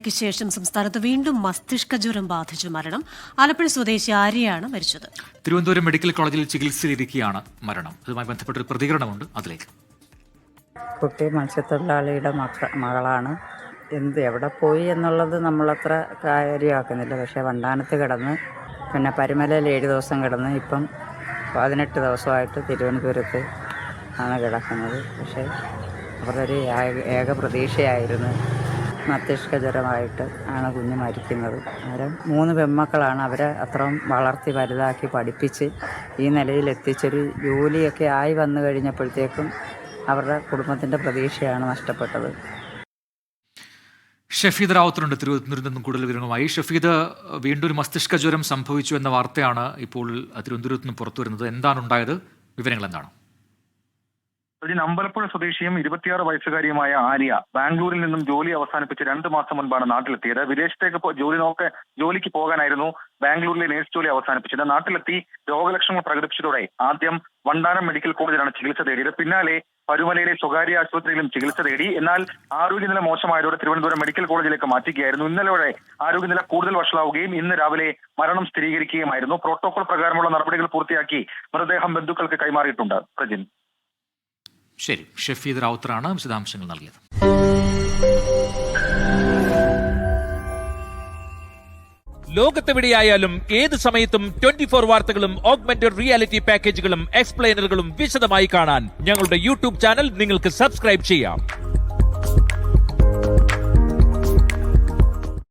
ക്ക് ശേഷം സംസ്ഥാനത്ത് വീണ്ടും മസ്തിഷ്ക ജ്വരം ബാധിച്ചു മരണം. ആലപ്പുഴ സ്വദേശി ആര്യയാണ് മരിച്ചത്. തിരുവനന്തപുരം മെഡിക്കൽ കോളേജിൽ ചികിത്സയിലിരിക്കെയാണ് മരണം. ഇതുമായി ബന്ധപ്പെട്ട ഒരു പ്രതികരണമുണ്ട്, അതിലേക്ക്. കുട്ടി മത്സ്യത്തൊഴിലാളിയുടെ മകളാണ്. എവിടെ പോയി എന്നുള്ളത് നമ്മളത്ര കാര്യമാക്കുന്നില്ല. പക്ഷേ വണ്ടാനത്ത് കിടന്ന്, പിന്നെ പരുമലയിൽ 7 ദിവസം കിടന്ന്, ഇപ്പം 18 ദിവസമായിട്ട് തിരുവനന്തപുരത്ത് ആണ് കിടക്കുന്നത്. പക്ഷേ അവരുടെ ഒരു ഏക പ്രതീക്ഷയായിരുന്നു. മസ്തിഷ്ക ജ്വരമായിട്ട് ആണ് കുഞ്ഞ് മരിക്കുന്നത്. അവരെ 3 പെൺമക്കളാണ്. അവരെ അത്രയും വളർത്തി വലുതാക്കി പഠിപ്പിച്ച് ഈ നിലയിലെത്തിച്ചൊരു ജോലിയൊക്കെ ആയി വന്നു കഴിഞ്ഞപ്പോഴത്തേക്കും അവരുടെ കുടുംബത്തിൻ്റെ പ്രതീക്ഷയാണ് നഷ്ടപ്പെട്ടത്. ഷഫീദ് റാവുത്തറുണ്ട് തിരുവനന്തപുരത്ത് നിന്നും കൂടുതൽ വിവരങ്ങളുമായി. ഷഫീദ്, വീണ്ടും ഒരു മസ്തിഷ്ക ജ്വരം സംഭവിച്ചു എന്ന വാർത്തയാണ് ഇപ്പോൾ തിരുവനന്തപുരത്ത് നിന്ന് പുറത്തു വരുന്നത്. എന്താണ് ഉണ്ടായത്? വിവരങ്ങൾ എന്താണ്? അമ്പലപ്പുഴ സ്വദേശിയും 26 വയസ്സുകാരിയുമായ ആര്യ ബാംഗ്ലൂരിൽ നിന്നും ജോലി അവസാനിപ്പിച്ച് 2 മാസം മുൻപാണ് നാട്ടിലെത്തിയത്. വിദേശത്തേക്ക് ജോലിക്ക് പോകാനായിരുന്നു ബാംഗ്ലൂരിലെ നേഴ്സ് ജോലി അവസാനിപ്പിച്ചത്. നാട്ടിലെത്തി രോഗലക്ഷണങ്ങൾ പ്രകടിപ്പിച്ചതോടെ ആദ്യം വണ്ടാനം മെഡിക്കൽ കോളേജിലാണ് ചികിത്സ തേടിയത്. പിന്നാലെ പരുമലയിലെ സ്വകാര്യ ആശുപത്രിയിലും ചികിത്സ തേടി. എന്നാൽ ആരോഗ്യനില മോശമായതോടെ തിരുവനന്തപുരം മെഡിക്കൽ കോളേജിലേക്ക് മാറ്റുകയായിരുന്നു. ഇന്നലെയോടെ ആരോഗ്യനില കൂടുതൽ വഷളാവുകയും ഇന്ന് രാവിലെ മരണം സ്ഥിരീകരിക്കുകയുമായിരുന്നു. പ്രോട്ടോകോൾ പ്രകാരമുള്ള നടപടികൾ പൂർത്തിയാക്കി മൃതദേഹം ബന്ധുക്കൾക്ക് കൈമാറിയിട്ടുണ്ട്. പ്രജിൻ. ശരി, ഷഫീദ് റാവുത്തറാണ് വിശദാംശങ്ങൾ നൽകിയത്. ലോകത്തെവിടെയായാലും ഏത് സമയത്തും 24 വാർത്തകളും ഓഗ്മെന്റഡ് റിയാലിറ്റി പാക്കേജുകളും എക്സ്പ്ലെയിനറുകളും വിശദമായി കാണാൻ ഞങ്ങളുടെ യൂട്യൂബ് ചാനൽ നിങ്ങൾക്ക് സബ്സ്ക്രൈബ് ചെയ്യാം.